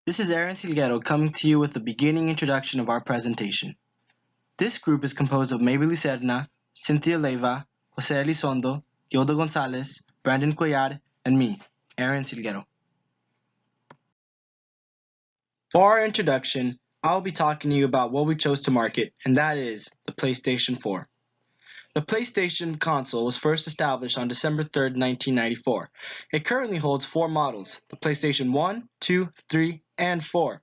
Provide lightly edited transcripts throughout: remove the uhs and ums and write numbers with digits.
This is Aaron Silguero coming to you with the beginning introduction of our presentation. This group is composed of Maybelline Serna, Cynthia Leiva, Jose Elizondo, Yoda Gonzalez, Brandon Cuellar, and me, Aaron Silguero. For our introduction, I'll be talking to you about what we chose to market, and that is the PlayStation 4. The PlayStation console was first established on December 3rd, 1994. It currently holds 4 models, the PlayStation 1, 2, 3, and 4.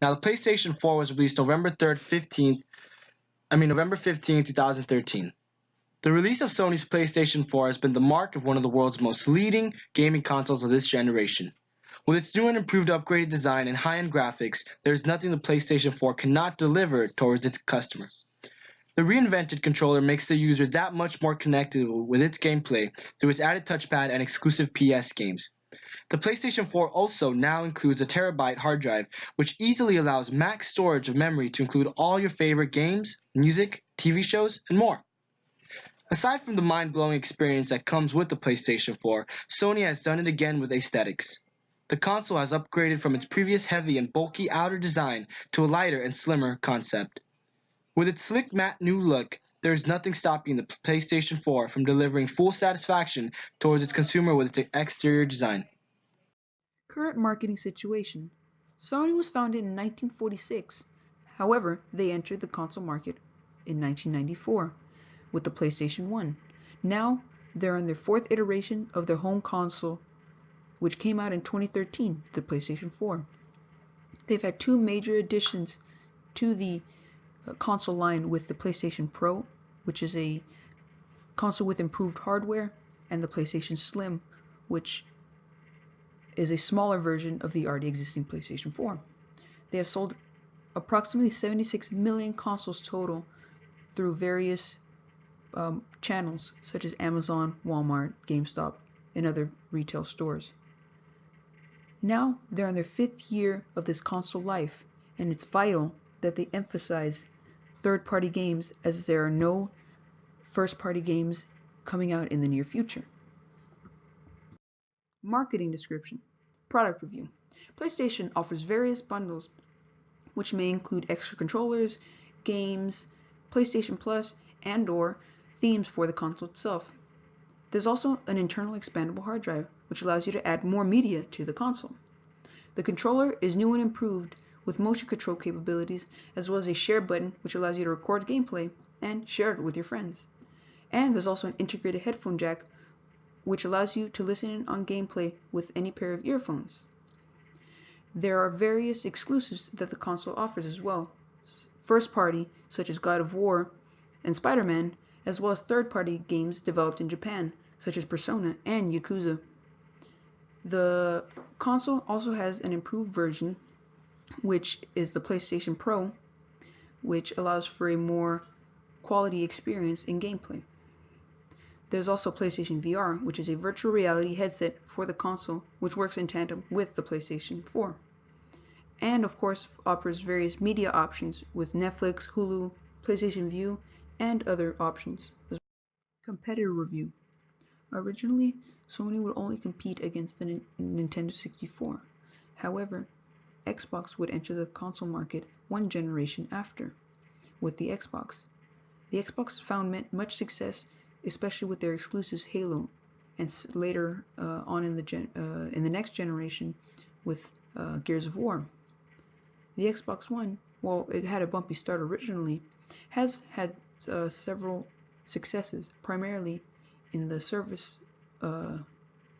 Now, the PlayStation 4 was released November 15th, 2013. The release of Sony's PlayStation 4 has been the mark of one of the world's most leading gaming consoles of this generation. With its new and improved upgraded design and high-end graphics, there is nothing the PlayStation 4 cannot deliver towards its customer. The reinvented controller makes the user that much more connected with its gameplay through its added touchpad and exclusive PS games. The PlayStation 4 also now includes a terabyte hard drive, which easily allows max storage of memory to include all your favorite games, music, TV shows, and more. Aside from the mind-blowing experience that comes with the PlayStation 4, Sony has done it again with aesthetics. The console has upgraded from its previous heavy and bulky outer design to a lighter and slimmer concept. With its slick matte new look, there is nothing stopping the PlayStation 4 from delivering full satisfaction towards its consumer with its exterior design. Current marketing situation. Sony was founded in 1946. However, they entered the console market in 1994 with the PlayStation 1. Now, they're on their 4th iteration of their home console, which came out in 2013, the PlayStation 4. They've had 2 major additions to the console line with the PlayStation Pro, which is a console with improved hardware, and the PlayStation Slim, which is a smaller version of the already existing PlayStation 4. They have sold approximately 76 million consoles total through various channels such as Amazon, Walmart, GameStop, and other retail stores. Now they're in their 5th year of this console life, and it's vital that they emphasize third-party games as there are no first-party games coming out in the near future. Marketing description. Product review. PlayStation offers various bundles which may include extra controllers, games, PlayStation Plus, and/or themes for the console itself. There's also an internal expandable hard drive which allows you to add more media to the console. The controller is new and improved with motion control capabilities, as well as a share button which allows you to record gameplay and share it with your friends. And there's also an integrated headphone jack which allows you to listen in on gameplay with any pair of earphones. There are various exclusives that the console offers as well. First party, such as God of War and Spider-Man, as well as third party games developed in Japan, such as Persona and Yakuza. The console also has an improved version, which is the PlayStation Pro, which allows for a more quality experience in gameplay. There's also PlayStation VR, which is a virtual reality headset for the console, which works in tandem with the PlayStation 4. And of course offers various media options with Netflix, Hulu, PlayStation Vue, and other options. Competitor review. Originally, Sony would only compete against the Nintendo 64. However, Xbox would enter the console market one generation after, with the Xbox. The Xbox found much success, especially with their exclusives Halo, and later on in the next generation with Gears of War. The Xbox One, while it had a bumpy start originally, has had several successes, primarily in the service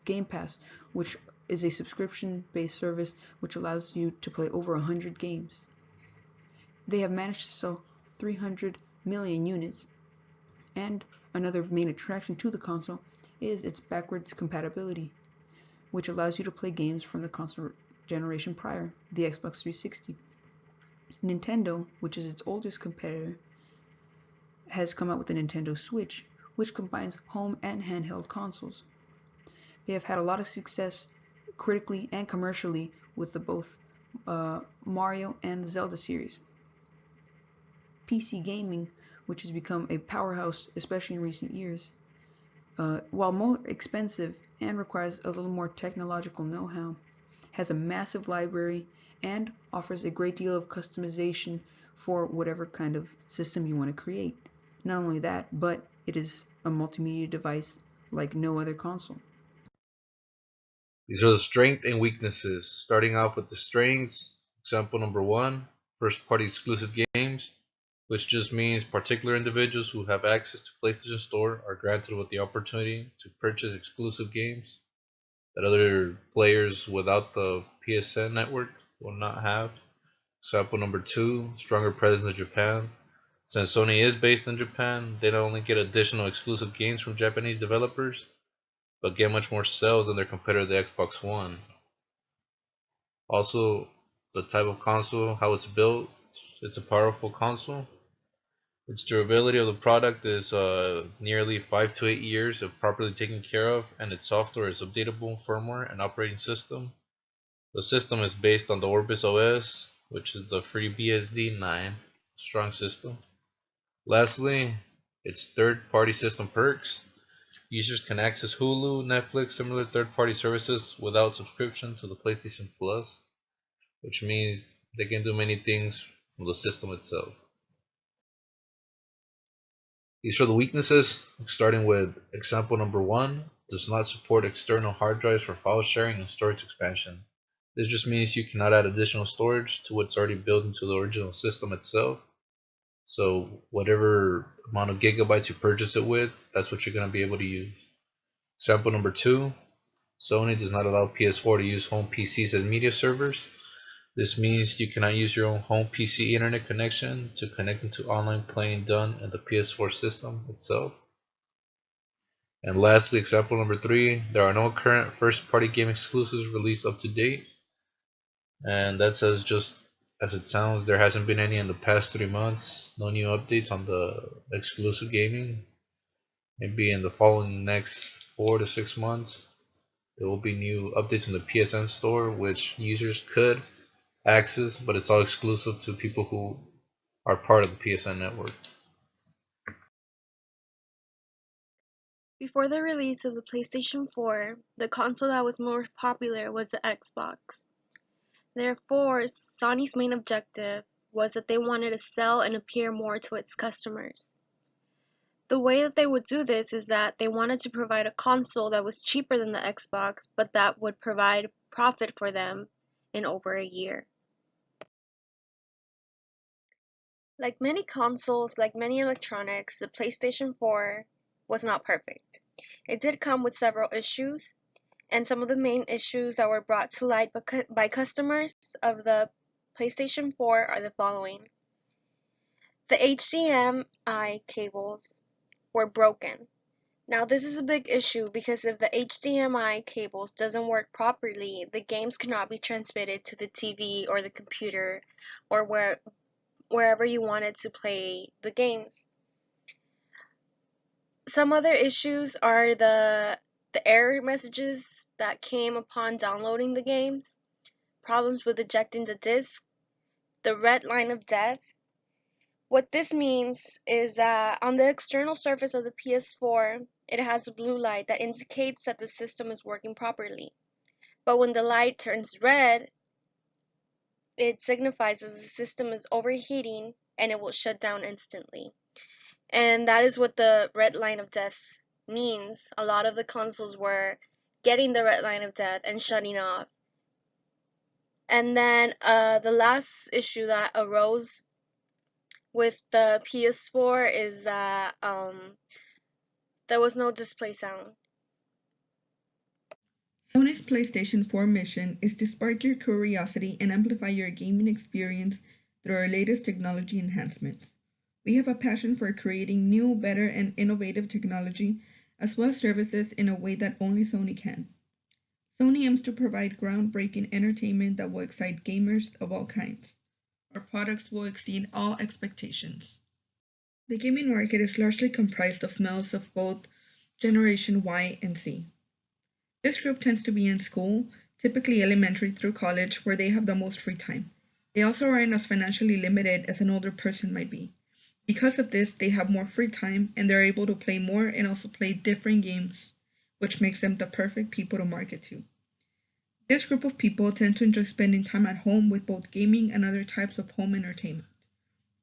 Game Pass, which is a subscription-based service which allows you to play over 100 games. They have managed to sell 300 million units, and another main attraction to the console is its backwards compatibility, which allows you to play games from the console generation prior, the Xbox 360. Nintendo, which is its oldest competitor, has come out with the Nintendo Switch, which combines home and handheld consoles. They have had a lot of success critically and commercially with both Mario and the Zelda series. PC gaming, which has become a powerhouse, especially in recent years, while more expensive and requires a little more technological know-how, has a massive library, and offers a great deal of customization for whatever kind of system you want to create. Not only that, but it is a multimedia device like no other console. These are the strengths and weaknesses. Starting off with the strengths, example number one, first party exclusive games, which just means particular individuals who have access to PlayStation Store are granted with the opportunity to purchase exclusive games that other players without the PSN network will not have. Example number two, stronger presence in Japan. Since Sony is based in Japan, they not only get additional exclusive games from Japanese developers, but get much more sales than their competitor, the Xbox One. Also, the type of console, how it's built, it's a powerful console. Its durability of the product is nearly 5 to 8 years if properly taken care of, and its software is updatable firmware and operating system. The system is based on the Orbis OS, which is the FreeBSD 9 strong system. Lastly, its third-party system perks. Users can access Hulu, Netflix, similar third-party services without subscription to the PlayStation Plus, which means they can do many things from the system itself. These are the weaknesses, starting with example number one, does not support external hard drives for file sharing and storage expansion. This just means you cannot add additional storage to what's already built into the original system itself. So whatever amount of gigabytes you purchase it with, that's what you're going to be able to use. Example number two, Sony does not allow PS4 to use home PCs as media servers. This means you cannot use your own home PC internet connection to connect into online playing done in the PS4 system itself. And lastly, example number three, there are no current first-party game exclusives released up to date. And that says just as it sounds, there hasn't been any in the past 3 months. No new updates on the exclusive gaming. Maybe in the following next 4 to 6 months, there will be new updates in the PSN store, which users could access, but it's all exclusive to people who are part of the PSN network. Before the release of the PlayStation 4, the console that was more popular was the Xbox. Therefore, Sony's main objective was that they wanted to sell and appear more to its customers. The way that they would do this is that they wanted to provide a console that was cheaper than the Xbox, but that would provide profit for them in over a year. Like many consoles, like many electronics, the PlayStation 4 was not perfect. It did come with several issues, and some of the main issues that were brought to light by customers of the PlayStation 4 are the following. The HDMI cables were broken. Now this is a big issue because if the HDMI cables doesn't work properly, the games cannot be transmitted to the TV or the computer or wherever you wanted to play the games. Some other issues are the error messages that came upon downloading the games, problems with ejecting the disc, the red line of death. What this means is that on the external surface of the PS4, it has a blue light that indicates that the system is working properly. But when the light turns red, it signifies that the system is overheating and it will shut down instantly. And that is what the red line of death means. A lot of the consoles were getting the red line of death and shutting off. And then the last issue that arose with the PS4 is that there was no display sound. Sony's PlayStation 4 mission is to spark your curiosity and amplify your gaming experience through our latest technology enhancements. We have a passion for creating new, better, and innovative technology as well as services in a way that only Sony can. Sony aims to provide groundbreaking entertainment that will excite gamers of all kinds. Our products will exceed all expectations. The gaming market is largely comprised of males of both Generation Y and Z. This group tends to be in school, typically elementary through college, where they have the most free time. They also aren't as financially limited as an older person might be. Because of this, they have more free time and they're able to play more and also play different games, which makes them the perfect people to market to. This group of people tend to enjoy spending time at home with both gaming and other types of home entertainment.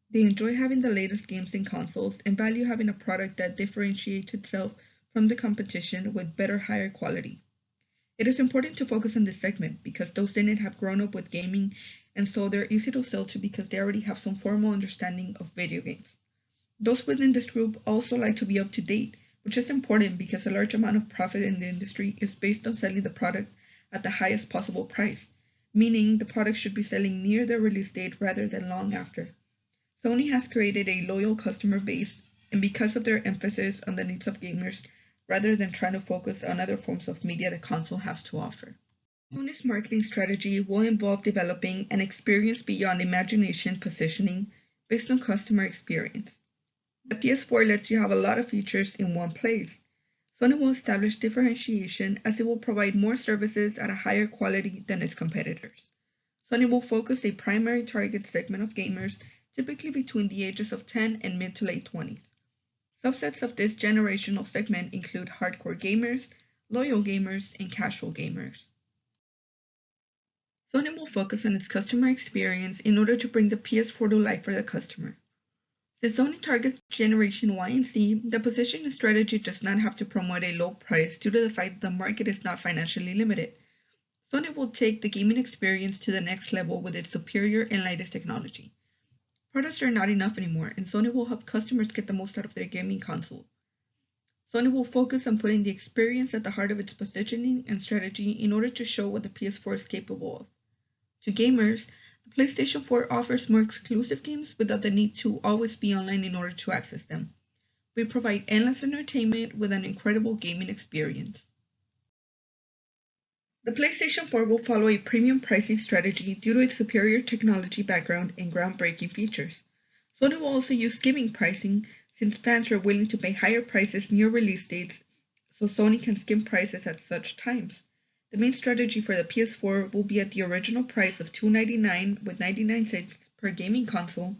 They enjoy having the latest games and consoles and value having a product that differentiates itself from the competition with better, higher quality. It is important to focus on this segment because those in it have grown up with gaming and so they're easy to sell to because they already have some formal understanding of video games. Those within this group also like to be up to date, which is important because a large amount of profit in the industry is based on selling the product at the highest possible price, meaning the product should be selling near the release date rather than long after. Sony has created a loyal customer base, and because of their emphasis on the needs of gamers, rather than trying to focus on other forms of media the console has to offer. Sony's marketing strategy will involve developing an experience beyond imagination positioning based on customer experience. The PS4 lets you have a lot of features in one place. Sony will establish differentiation as it will provide more services at a higher quality than its competitors. Sony will focus a primary target segment of gamers, typically between the ages of 10 and mid to late 20s. Subsets of this generational segment include hardcore gamers, loyal gamers, and casual gamers. Sony will focus on its customer experience in order to bring the PS4 to life for the customer. Since Sony targets Generation Y and Z, the positioning strategy does not have to promote a low price due to the fact that the market is not financially limited. Sony will take the gaming experience to the next level with its superior and latest technology. Products are not enough anymore, and Sony will help customers get the most out of their gaming console. Sony will focus on putting the experience at the heart of its positioning and strategy in order to show what the PS4 is capable of. To gamers, the PlayStation 4 offers more exclusive games without the need to always be online in order to access them. We provide endless entertainment with an incredible gaming experience. The PlayStation 4 will follow a premium pricing strategy due to its superior technology background and groundbreaking features. Sony will also use skimming pricing since fans are willing to pay higher prices near release dates, so Sony can skim prices at such times. The main strategy for the PS4 will be at the original price of $299.99 per gaming console.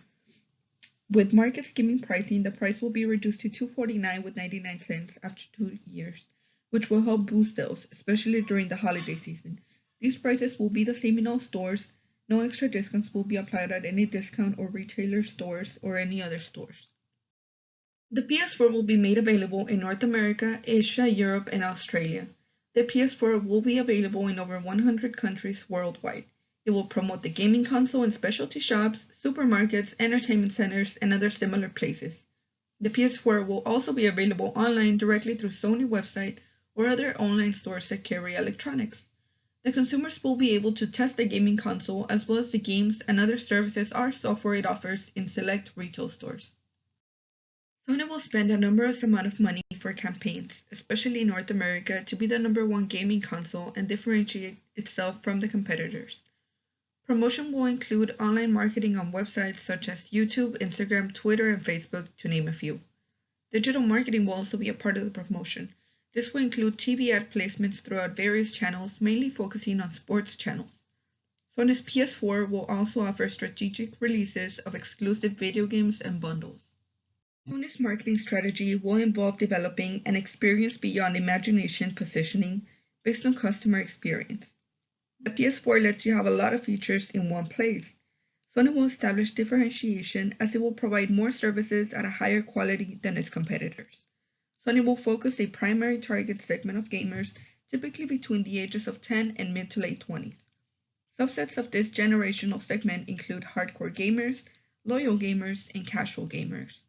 With market skimming pricing, the price will be reduced to $249.99 after 2 years, which will help boost sales, especially during the holiday season. These prices will be the same in all stores. No extra discounts will be applied at any discount or retailer stores or any other stores. The PS4 will be made available in North America, Asia, Europe, and Australia. The PS4 will be available in over 100 countries worldwide. It will promote the gaming console in specialty shops, supermarkets, entertainment centers, and other similar places. The PS4 will also be available online directly through Sony website or other online stores that carry electronics. The consumers will be able to test the gaming console as well as the games and other services or software it offers in select retail stores. Sony will spend an enormous amount of money for campaigns, especially in North America, to be the #1 gaming console and differentiate itself from the competitors. Promotion will include online marketing on websites such as YouTube, Instagram, Twitter, and Facebook, to name a few. Digital marketing will also be a part of the promotion. This will include TV ad placements throughout various channels, mainly focusing on sports channels. Sony's PS4 will also offer strategic releases of exclusive video games and bundles. Sony's marketing strategy will involve developing an experience beyond imagination positioning based on customer experience. The PS4 lets you have a lot of features in one place. Sony will establish differentiation as it will provide more services at a higher quality than its competitors. Sony will focus a primary target segment of gamers, typically between the ages of 10 and mid to late 20s. Subsets of this generational segment include hardcore gamers, loyal gamers, and casual gamers.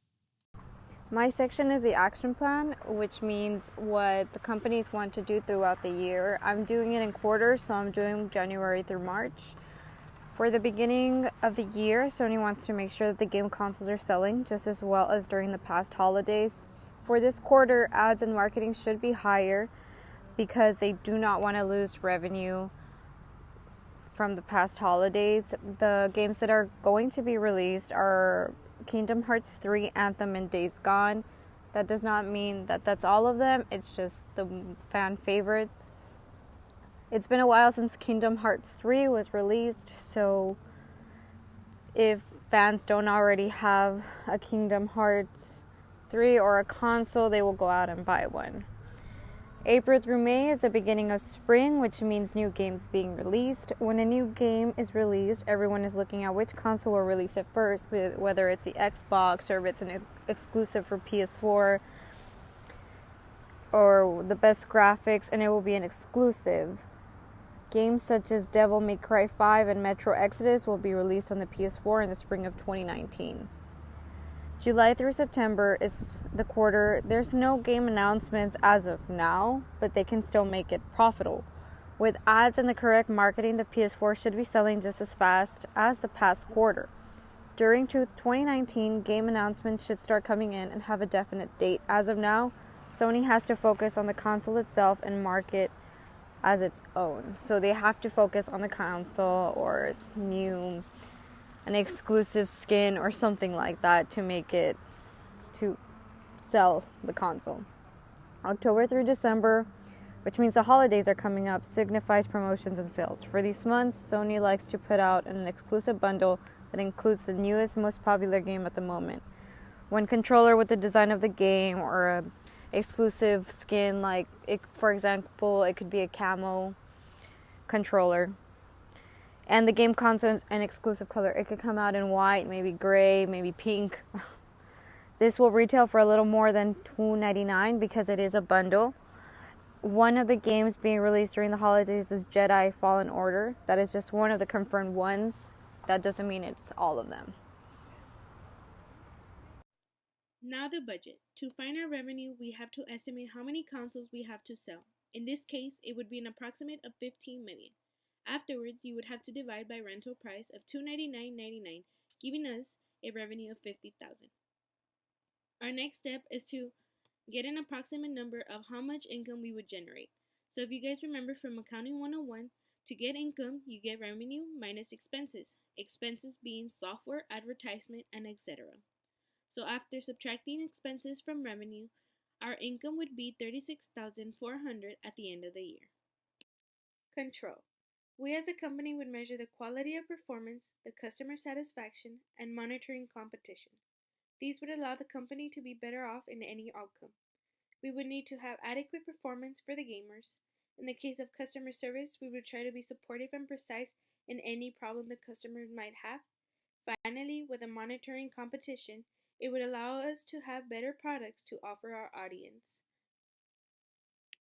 My section is the action plan, which means what the companies want to do throughout the year. I'm doing it in quarters, so I'm doing January through March. For the beginning of the year, Sony wants to make sure that the game consoles are selling just as well as during the past holidays. For this quarter, ads and marketing should be higher because they do not want to lose revenue from the past holidays. The games that are going to be released are Kingdom Hearts 3, Anthem, and Days Gone. That does not mean that that's all of them. It's just the fan favorites. It's been a while since Kingdom Hearts 3 was released, so if fans don't already have a Kingdom Hearts 3 or a console, they will go out and buy one. April through May is the beginning of spring, which means new games being released. When a new game is released, everyone is looking at which console will release it first, whether it's the Xbox or if it's an exclusive for PS4 or the best graphics, and it will be an exclusive. Games such as Devil May Cry 5 and Metro Exodus will be released on the PS4 in the spring of 2019. July through September is the quarter. There's no game announcements as of now, but they can still make it profitable. With ads and the correct marketing, the PS4 should be selling just as fast as the past quarter. During 2019, game announcements should start coming in and have a definite date. As of now, Sony has to focus on the console itself and market as its own. So they have to focus on the console or an exclusive skin or something like that to make it to sell the console. October through December, which means the holidays are coming up, signifies promotions and sales. For these months, Sony likes to put out an exclusive bundle that includes the newest, most popular game at the moment. One controller with the design of the game or an exclusive skin, for example, it could be a camo controller. And the game console is an exclusive color. It could come out in white, maybe gray, maybe pink. This will retail for a little more than $2.99 because it is a bundle. One of the games being released during the holidays is Jedi Fallen Order. That is just one of the confirmed ones. That doesn't mean it's all of them. Now the budget. To find our revenue, we have to estimate how many consoles we have to sell. In this case, it would be an approximate of 15 million. Afterwards, you would have to divide by rental price of $299.99, giving us a revenue of $50,000. Our next step is to get an approximate number of how much income we would generate. So if you guys remember from Accounting 101, to get income, you get revenue minus expenses. Expenses being software, advertisement, and etc. So after subtracting expenses from revenue, our income would be $36,400 at the end of the year. Control. We as a company would measure the quality of performance, the customer satisfaction, and monitoring competition. These would allow the company to be better off in any outcome. We would need to have adequate performance for the gamers. In the case of customer service, we would try to be supportive and precise in any problem the customers might have. Finally, with a monitoring competition, it would allow us to have better products to offer our audience.